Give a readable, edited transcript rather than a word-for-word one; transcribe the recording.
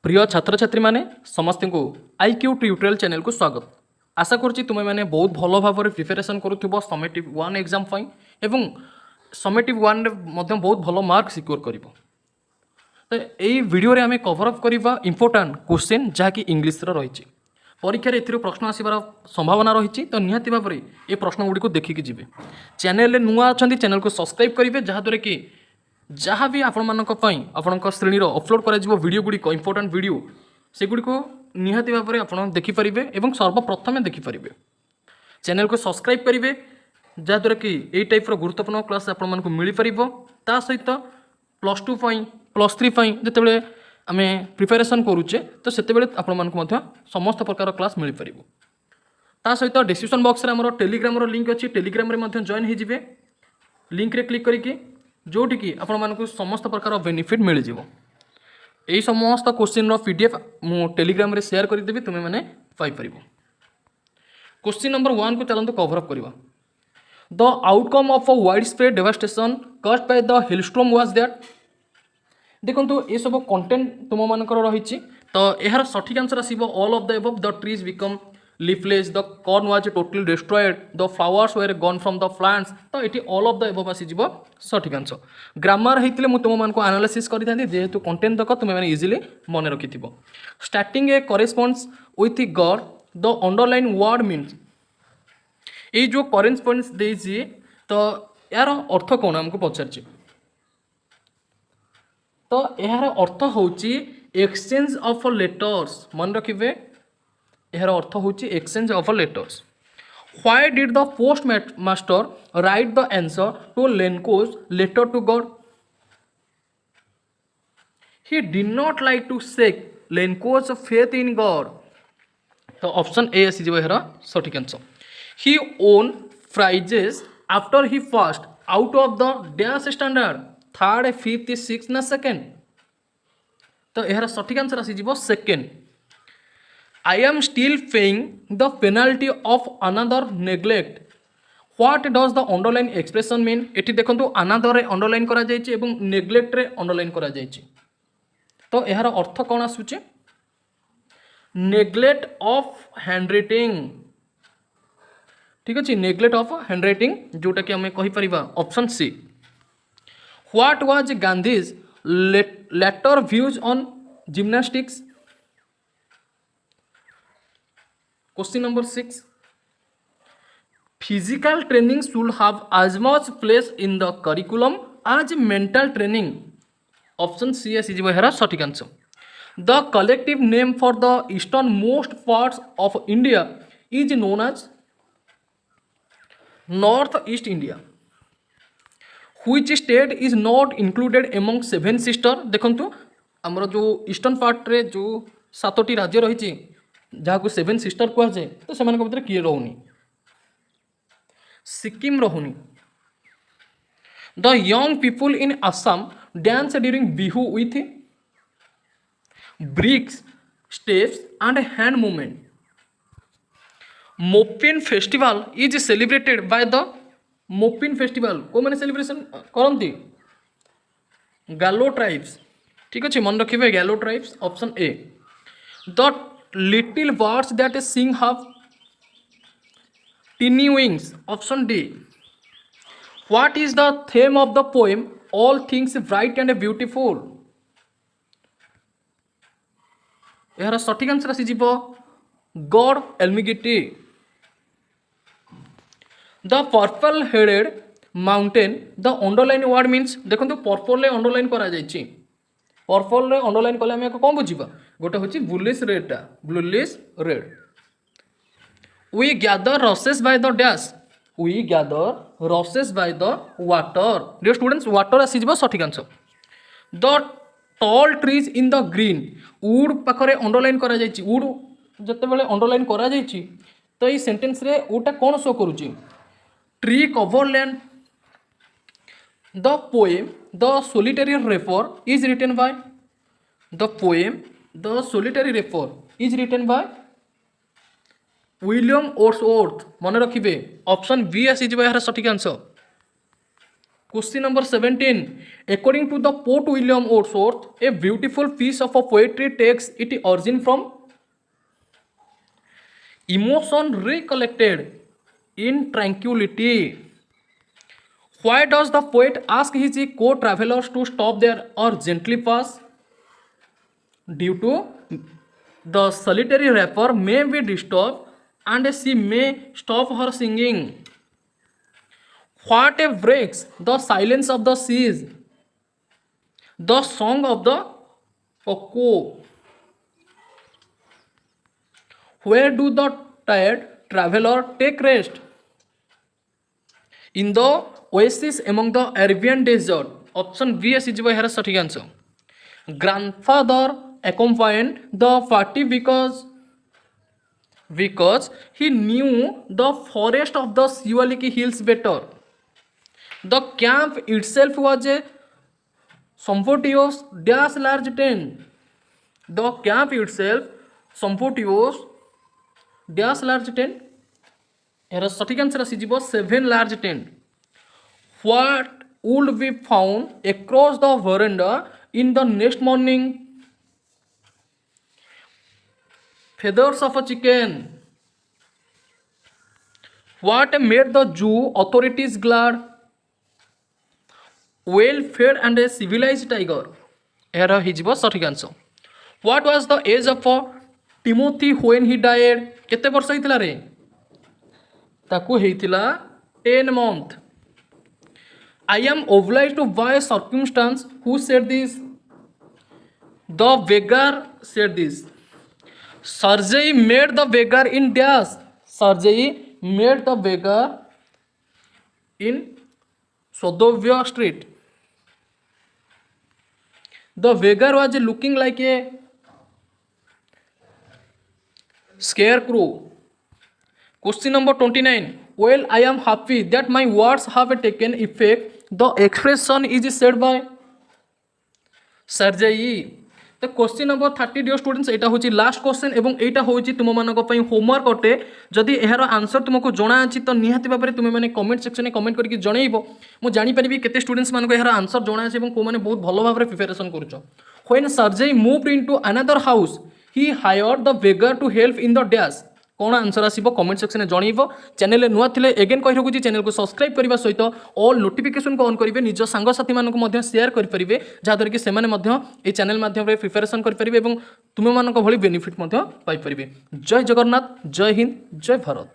प्रिय छात्र छात्री माने समस्त को आईक्यू ट्यूटोरियल चैनल को स्वागत। आशा करुँची तुम्हें मैंने बहुत भल भाव में प्रिपेरेसन करुव समेटिव 1 एग्जाम एवं समेटिव 1 रे बहुत भल मार्क सिक्योर कर। तो यही वीडियो रे आम कवर अप करवा इंपोर्टाट क्वेश्चन जहाँकि इंग्लीश रही परीक्षा ए प्रश्न आसबार संभावना रही। तो निहाती भाव में ये प्रश्न गुड़ी को देखिकी जी। चैनल नुआ अच्छा चैनल को सब्सक्राइब करेंगे जहाँद्वारा कि जहाँ भी आपण श्रेणी अपलोड कर वीडियो गुड़िक इंपोर्टाट वीडियो सेगुड़ी को निहाती भाव में आप देखिपारे और सर्वप्रथमे देखिपारे। चैनल को सब्सक्राइब करेंगे जहाँद्वारा कि यही टाइप गुरुत्वपूर्ण क्लास आपको मिल पार। ता सहित +2 +3 जिते आम प्रिपेरेसन करुचे तो से आपण समस्त प्रकार क्लास मिल पार। ता सहित डिस्क्रिप्शन बॉक्स रे हमर टेलीग्राम लिंक अच्छी, टेलीग्राम रे जॉइन हो लिंक रे क्लिक करके जोटि कि आपण समस्त प्रकार बेनिफिट मिल जाव। यही समस्त क्वेश्चन पीडीएफ मु टेलीग्राम रे शेयर करदेवी, तुम्हें मैंने पाइपर। क्वेश्चन नंबर 1 को चलते कवर अप करवा। The outcome of a wide spread devastation caused by the hailstorm was that. देखो ये सब कंटेंट तुम मानकर रही। तो यार सठिक आंसर आसो all of the above. The trees become leafless, the corn was totally destroyed, the flowers were gone from the plants. तो ये ऑल ऑफ द एबव आसीज सठिक आंसर। ग्रामर होते मुझे तुमको एनालिसिस करी जेहेतु कंटेंट तक तुम्हें मैंने इजिली मन रखि। Starting A corresponds with God, the underline word means. ये जो करेस्पॉन्ड्स देछि तो यार अर्थ कौन आमको पचार। तो यार अर्थ होची एक्सचेंज ऑफ लेटर्स। मन रखिए यार अर्थ होची exchange of letters. Why did the post master write the answer to Lencho's letter to God. He did not like to shake Lencho's faith in God. तो ऑप्शन ए आसी यार सठिक answer. He won prizes after he first out of the dash standard, 3rd 5th 6th ना 2nd। तो यार सठिक answer आसी 2nd। I am still paying the penalty of another neglect. What does the underline expression mean. Eighty देखो another रे underline करा जायछि एवं neglect रे अंडरलाइन करा जायछि। तो यार अर्थ कौन आसुछि नेग्लेक्ट ऑफ हैंडराइटिंग। ठीक अच्छे, नेग्लेक्ट ऑफ हैंडराइटिंग जोटा कि आम कहि परिबा option C. What was Gandhi's later views on gymnastics? Question number 6. Physical training should have as much place in the curriculum as mental training. Option C is the सठिक answer. The collective name for the easternmost parts of India is known as North-East India. Which state is not included among 7 sister। देखो आमर जो eastern part रे जो 7टी राज्य रही जहाँ को 7 सिस्टर कहुए तो से भर किए रोनी, सिक्किम रोनी। The young people in Assam dance during Bihu with brisk steps and hand movement. Mopin festival is celebrated by the Mopin festival को मैंने सेलिब्रेशन करती गालो ट्राइब्स। ठीक अच्छे, मन रखिए Galo tribes. Option A. The little birds that sing have tiny wings. Option D. What is the theme of the poem all things bright and beautiful. यार सठिक आंसर आसी God almighty. The purple headed mountain, the underline word means. देखो purple underline करा जायछि। Purple underline कले आम कौन बुझा गोटे हूँ bluish red, bluish red. We gather roses by the dash, we gather roses by the water. Dear students water आसी सठिक answer. The tall trees in the green, wood पाखरे अंडरलाइन करा जायछि। वुड जते अंडरलाइन करा जायछि तो ये सेंटेंस रे वुडटा कौन शो करुछि tree cover land. The poem the solitary reaper is written by. The poem the solitary reaper is written by William Wordsworth. मन रखिए ऑप्शन बी आसी यार सठिक answer. Question number 17. According to the poet William Wordsworth, a beautiful piece of a poetry takes its origin from emotion recollected in tranquility. Why does the poet ask his co-travelers to stop there or gently pass? Due to the solitary rapper may be disturbed and she may stop her singing. What breaks the silence of the seas? The song of the cuckoo. Where do the tired traveler take rest? In the oasis among the Arabian desert. Option B is the सठिक answer. Grandfather accompanied the party because he knew the forest of the Siwaliki hills better. The camp itself was a sumptuous dash large tent. The camp itself sumptuous dash large tent. Here सठिक answer आसीजिबो 7 large tent. What would be found across the veranda in the next morning? Feathers of a chicken. What made the zoo authorities glad? Well fed and a civilized tiger. Here हिजिबो सठिक answer. What was the age of Timothy when he died? केते वर्ष हितला रे? ताकू हेतिला 10 month. I am obliged by circumstance. Who said this? The beggar said this. Sergei made the beggar in dash. Sergei made the beggar in Sodovia street. The beggar was looking like a scarecrow. Question number 29. Well, I am happy that my words have taken effect. The expression is said by Sergei. The question number 30 dear students, एटा होची last question एवं एटा होची तुम मानक पई homework अटे. जदि एहार answer तुमको जणा अछि तो निहाती भाबरे तुमे माने कमेंट सेक्शन में कमेंट करके जणैबो. मु जानि परिबी केते स्टूडेंट्स मानको एहार आंसर जणा अछि एवं को माने बहुत भलो भाबरे preparation करूछो. When Sergei moved into another house, he hired the beggar to help in the dash. कौन आंसर आसीबो कमेंट सेक्शन में जणैबो. चैनल नुआ थिले अगेन कहि रखुची चैनल को सब्सक्राइब करबा सहित ऑल नोटिफिकेशन को ऑन करिवे. निज संग साथी मानको मध्ये शेयर करि परिबे जादर कि सेमाने मध्ये ए चैनल माध्यम रे प्रिपरेशन करि परिबे एवं तुमे मानको भली बेनिफिट मध्ये पाई परिबे. जय जगन्नाथ, जय हिंद, जय भारत.